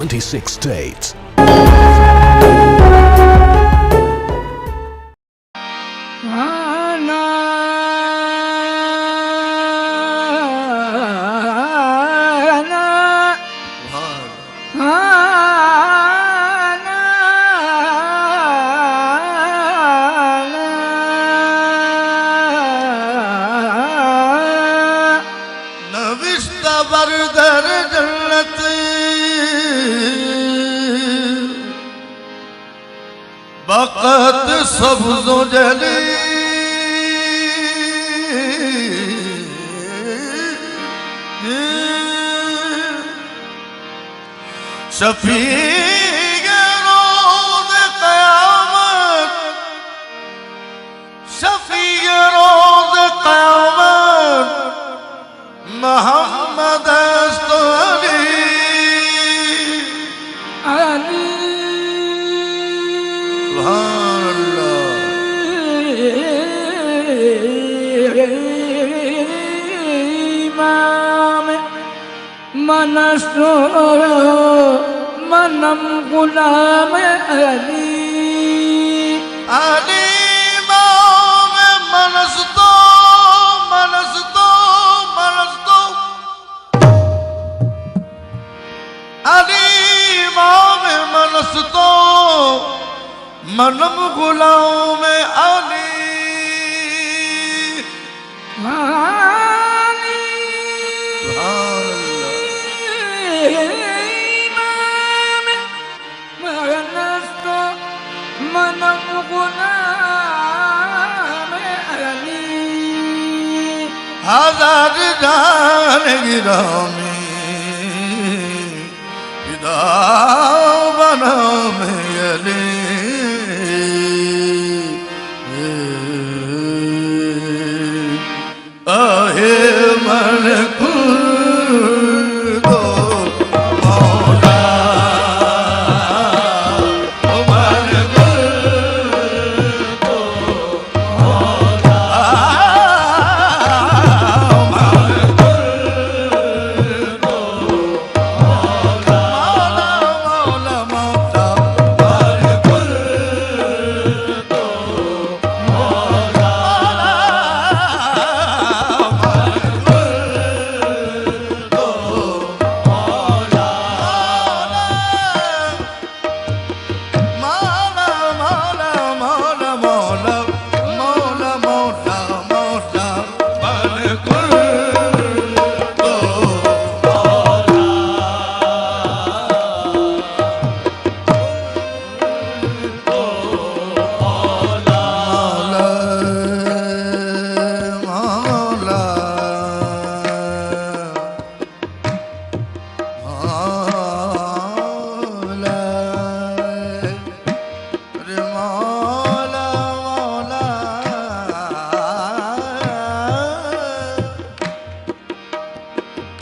26 states. बरदर जन्नत बकत सब्ज़ो जली शफी रोज़ क़यामत शफी रोज़ क़यामत मोहम्मद मनसो मनम गुलाम अली अली माम मनस दो मनस दो मनस दो अली माम मनस दो मनम गुलाम अली हजार जान गिरामी विदा बना में अली आहे मन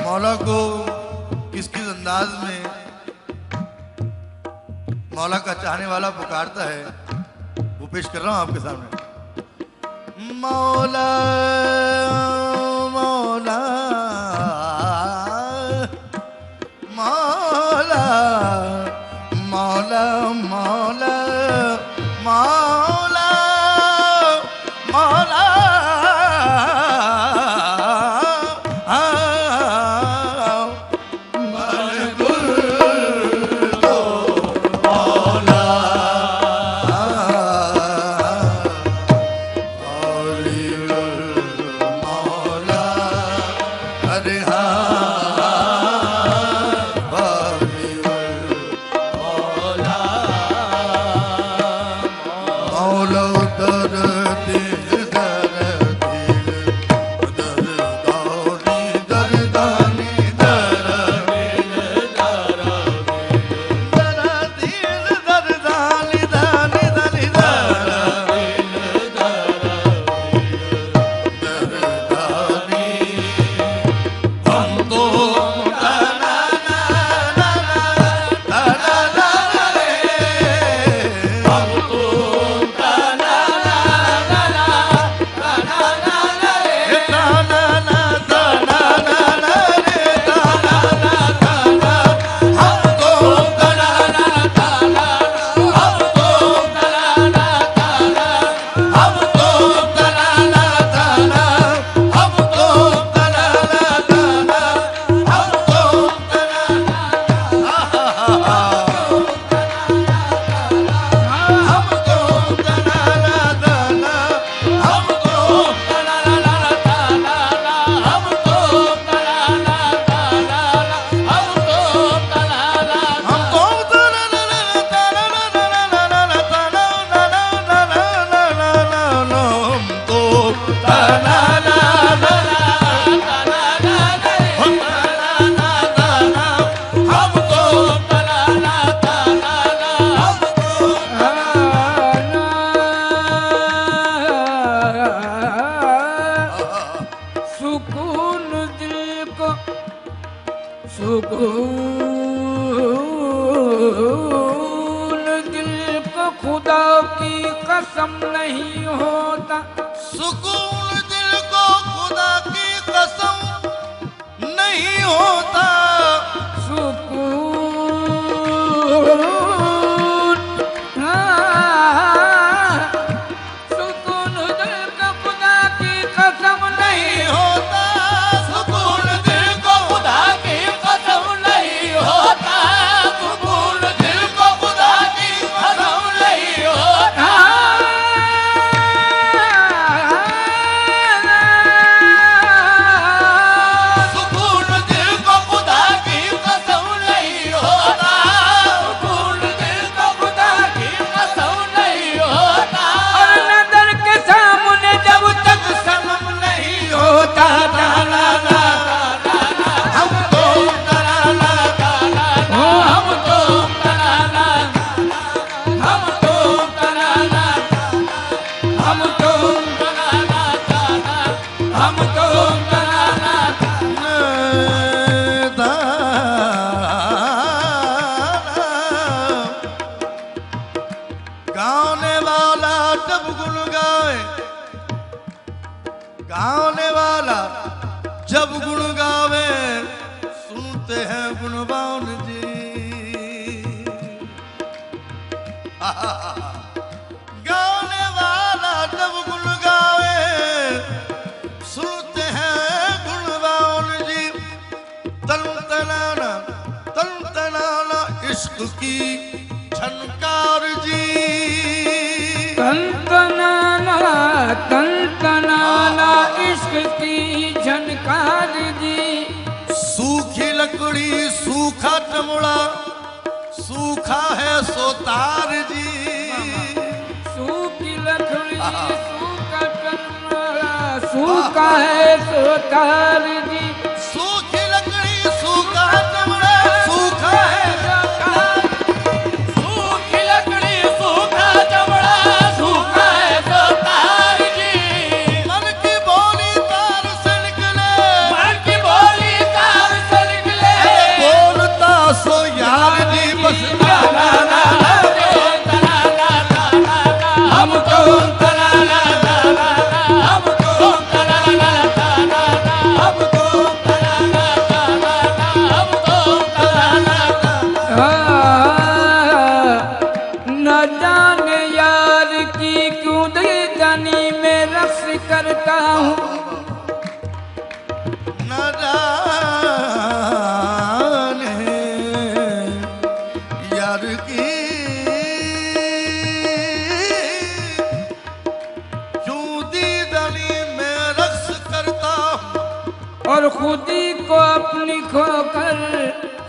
मौला को किस किस अंदाज में मौला का चाहने वाला पुकारता है वो पेश कर रहा हूं आपके सामने। मौला मौला मौला मौला मौला मौला मौला खुदा की कसम नहीं होता। सुकून दिल को खुदा की कसम नहीं होता। सुकून सुकून दिल को खुदा की कसम नहीं होता। सुकून दिल को खुदा की कसम नहीं होता। सुकून दिल को खुदा की कसम नहीं होता। सुकून दिल को खुदा की कसम नहीं होता। सुकून दिल को खुदा की कसम नहीं होता। और नजर के सामने जब तक सनम नहीं होता। ताला हम तो ताला हम तो तराना हम तो तराना हम तो तराना हम तो तराना गाने वाला जब गुन गावे, गाने वाला जब गुन गावे, सुनते हैं गुणवान जी। गाने वाला जब गुन गावे, सुनते हैं गुणवान जी। तन तनाना इश्क की झनकार जी। तन इश्क की झनकार जी। सूखी लकड़ी सूखा चमड़ा, सूखा है सोतार जी। सूखी लकड़ी सूखा चमड़ा, सूखा है सोतार जी। सूखी लकड़ी सूखा चमड़ा, सूखा है सोतार सूखी लकड़ी सूखा चमड़ा, सूखा है सोतार जी। मन की बोली तार से निकले, मन की बोली तार से निकले, बोलता सो यार जी बस ताना हम तो तराना हम तो तराना हम तो तराना हम तो तराना। न जाने यार की क्यों दिलजनी में रक्स करता हूँ। न जाने यार की क्यों दीदानी में रक्स करता हूँ। और खुदी को अपनी खोकर,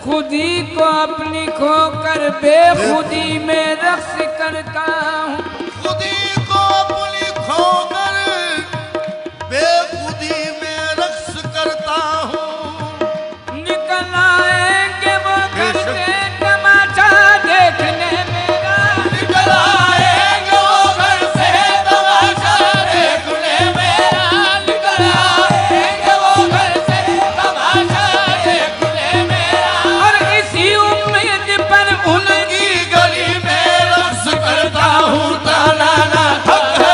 खुदी को अपनी खोकर बेखुदी में रक्स करता हूँ। खुदी को अपनी खोकर बेखुदी में रक्स करता हूँ। निकल आएंगे वो घर से तमाशा देखने मेरा। निकल आएंगे वो घर से तमाशा देखने मेरा। निकल आएंगे वो घर से तमाशा देखने मेरा। और इसी उम्मीद पर उनकी गली में रक्स करता हूँ। ताना हक है।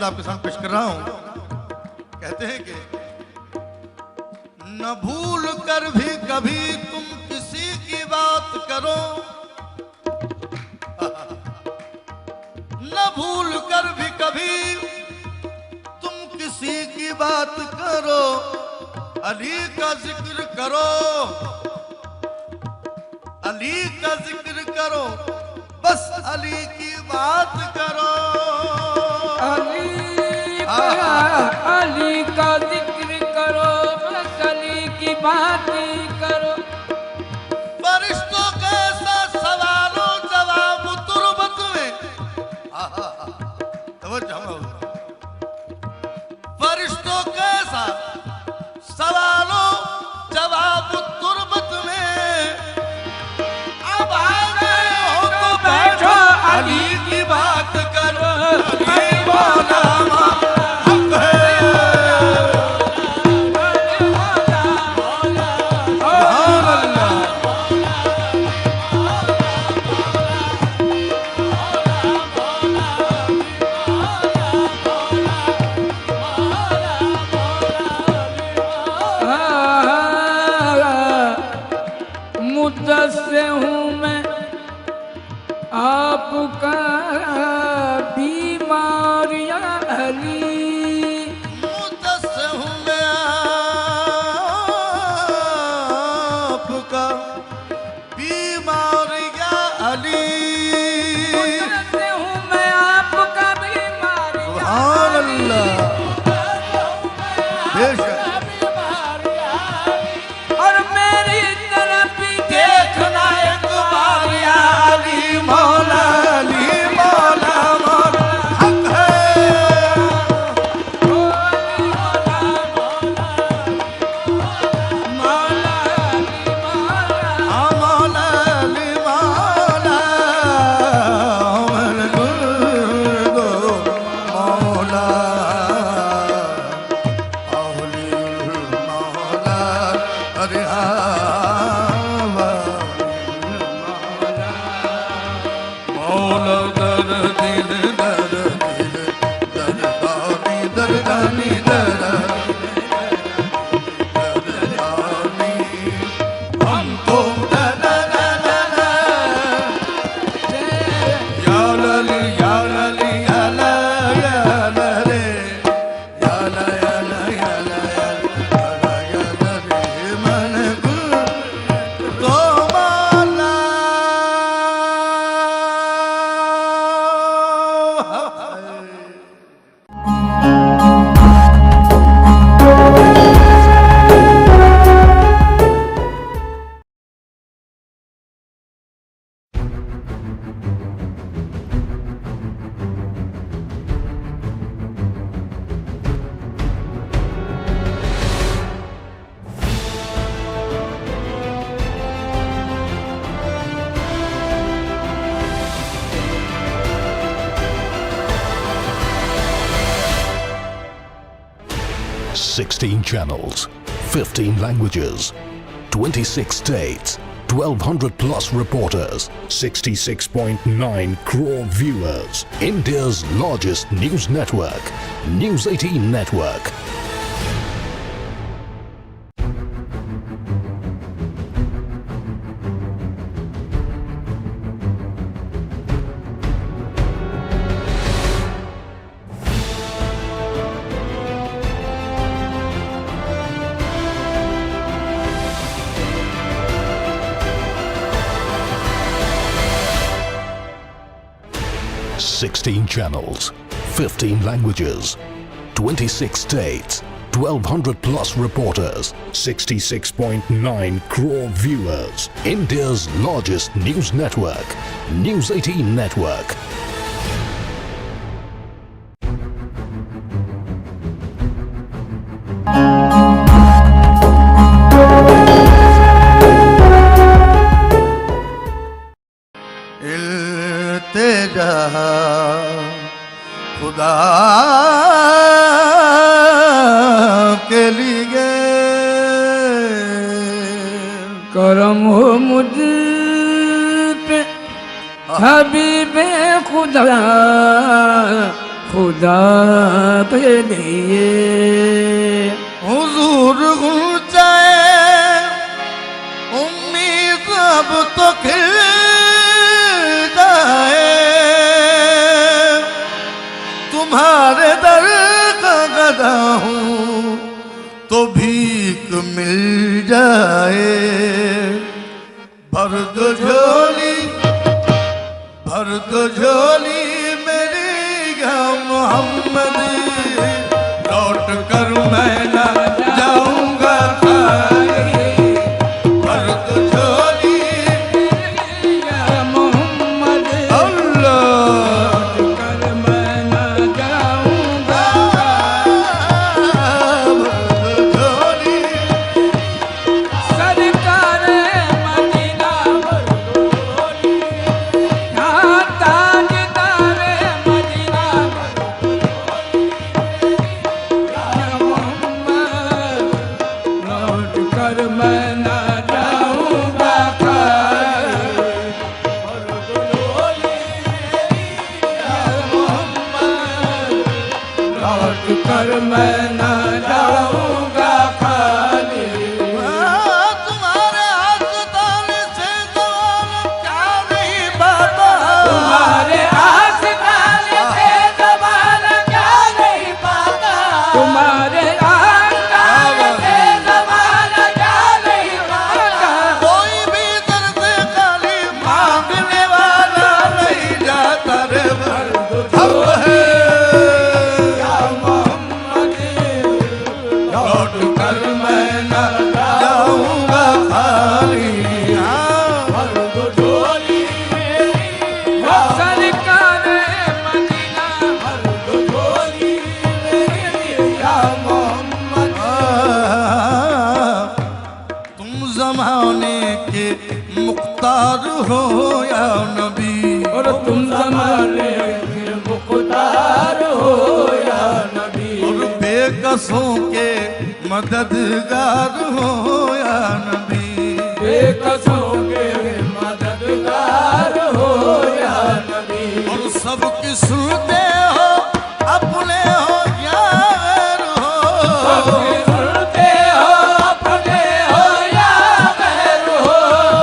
आपके सामने पेश कर रहा हूं। कहते हैं कि न भूल कर भी कभी तुम किसी की बात करो, न भूल कर भी कभी तुम किसी की बात करो, अली का जिक्र करो, अली का जिक्र करो, बस अली की बात करो। अली का जिक्र करो, बस अली की बात करो। फरिश्तों के साथ सवालों जवाब तुरबत में, फरिश्तों के साथ सवालों जवाब तुरबत में, अब आ गए हो तो बैठो अली की बात करो। अली मौला हक है, सुभान अल्लाह। मुद्दस्से हूँ मैं आपका बीमारियां अली, मुद्दस्से हूँ मैं आपका बीमारियां अली, मुद्दस्से हूँ मैं आपका बीमारियां सुभान अल्लाह। बेशक और मेरी तरफ देखना एक बार या अली मौला, अली मौला मौला हक है, हाँ मौला अली मौला, अमर गुल दो मौला, अली मौला, अरे मौला दर दिल दर दिल दर दानी दर दानी दर दानी, हमको दर दर या लली या लली या ला या ला रे या ला या ला या ला या ला या ला रे मन गुल तो मौला। 16 channels, 15 languages, 26 states, 1200 plus reporters, 66.9 crore viewers. India's largest news network, News 18 Network. Sixteen channels, 15 languages, 26 states, 1200 plus reporters, 66.9 crore viewers. India's largest news network, News 18 Network. खुदा के लिए करम हो मुझ पे हबीबे खुदा, खुदा के लिए हुजूर गुंजाए जाए। भर दो झोली मेरी या मोहम्मद, लौट कर मैं न जाऊंगा खाली। भर दो झोली या मोहम्मद, अल्लाह कर मैं न जाऊंगा। झोली सरकार मदीना यहाँ ताजदार मदीना, या मोहम्मद, लौट कर मैं न जाऊंगा खाली। या मोहम्मद, लौट कर मैं न जाऊंगा खाली। तुम्हारे आस्तान से सवाल क्या नहीं पाता। तुम्हारे आस्तान से ज़बान क्या नहीं पाता। तुम्हारे आस्तान से ज़बान क्या नहीं पाता। कोई भी दर्द खाली मांगने वाला नहीं जाता रे। हम है या मोहम्मद, लौट कर मैं न जाऊंगा खाली। सरकार मदीना, या मोहम्मद। तुम जमाने के मुख्तार हो या नबी। और तुम ज़माने के मुख्तार हो या नबी। और बेकसों के मददगार हो या नबी। बेकसों के मददगार हो या नबी। और सबकी सुनते हो अपने हो या गैर हो। सबके सुनते हो अपने हो या गैर हो।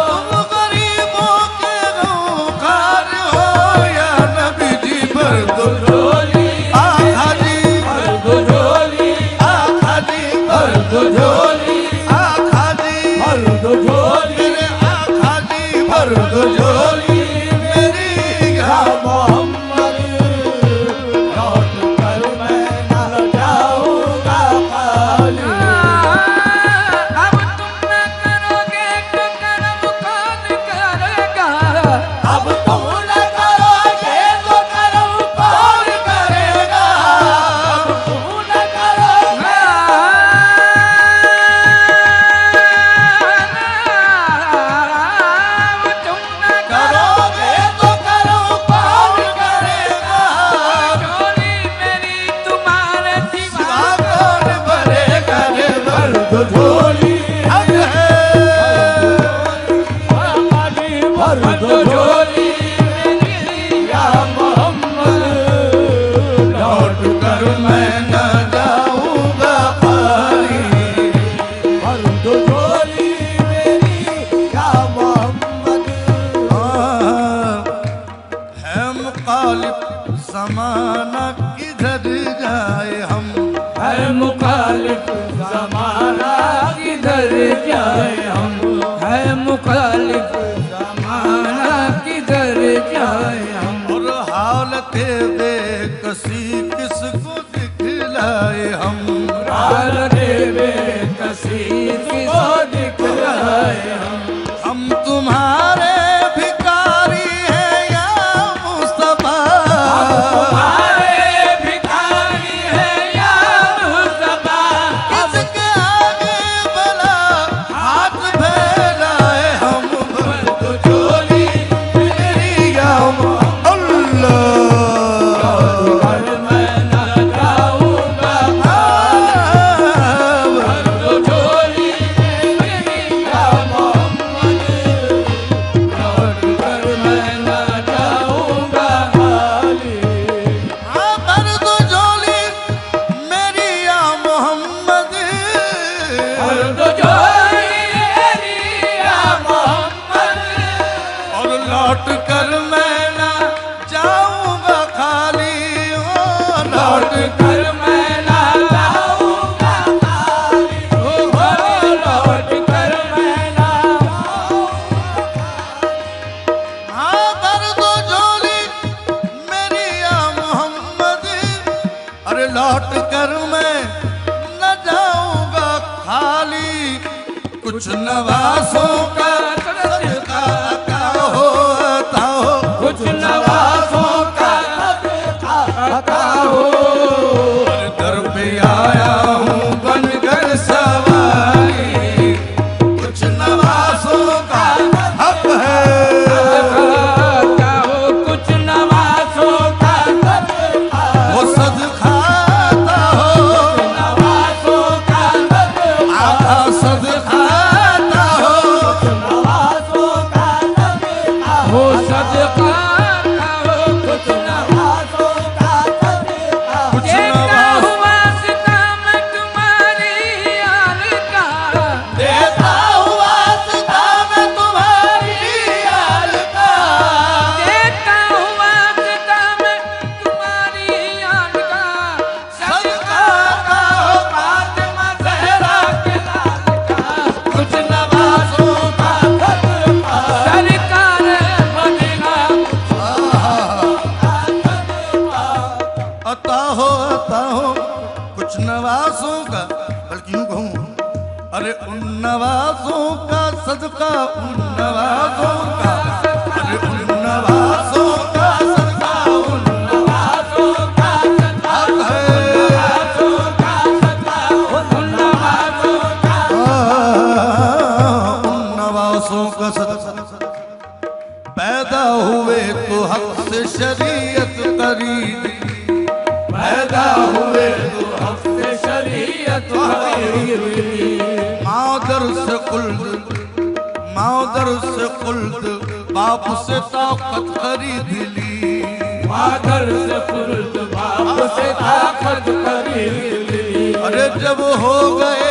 तुम गरीबों के गमखार हो या नबी जी। भर दो झोली आखा जी, भर दो झोली, आखा जी, भर दो झोली, आखा जी, भर दो झोली। मेरे आखा जी भर दो झोली मेरी। या मोहम्मद, लौट कर मैं न जाऊंगा खाली। अब तुम न करोगे तो करम कौन करेगा। अब तुम न करोगे तो करम कौन करेगा। अब तुम न करोगे, तुम न करोगे तो करो कौन करेगा। झोली मेरी तुम्हारे सिवा कौन भरेगा रे। भर दो झोली, हक है। भर दो झोली मेरी, या मोहम्मद, लौट कर मैं न जाऊंगा खाली। भर दो झोली मेरी, या मोहम्मद। है मुखालिफ ज़माना किधर जाए हम। है मुखालिफ ज़माना किधर जाए हम। है मुखालिफ ज़माना किधर जाए हम। और हालत बेकसी किसको दिखलाए हम। हालत बेकसी किसको दिखलाए हम तुम्हारे भिखारी हैं या मुस्तफा। हमारे भिखारी है या मुस्तफा। किसके आगे भला हाथ फैलाए हम। भर दो झोली मेरी या अल्लाह। कर मैं न जाऊंगा खाली। न जाऊंगा खाली, कुछ नवासों का सदका अता हो, अता हो, कुछ नवासों का अता हो। दर पे आया हूँ बनकर सवारी, कुछ नवासों का हक है। अता हो, कुछ नवासों का वो सदका अता हो, नवासों का आका सदका अता हो, नवासों का हो सदका का हो, कुछ नवासों का कुछ देता नवास हुआ सितम तुम्हारी यार का, देता हुआ सदा मैं तुम्हारी यार का, देता हुआ सितम तुम्हारी यार का, सदका अता हो फातिमा ज़हरा के लाल का, कुछ नवासों का सरकार मदीना अता हो कुछ नवासों का, बल्कि यूं कहूं अरे उन नवासों का सदका, उन नवासों का, अरे उन नवासों का सदका, उन नवासों का हक है। उन नवासों का उन नवासों का सदका, पैदा हुए तो हक से शरीयत खरीदी, पैदा हुए तो हक से शरीयत खरीदी, मादर से कुल्द, मादर से कुल्द, बाप से ताकत खरीद ली, मादर से कुर्द बाप से ताकत खरीद ली। अरे जब हो गए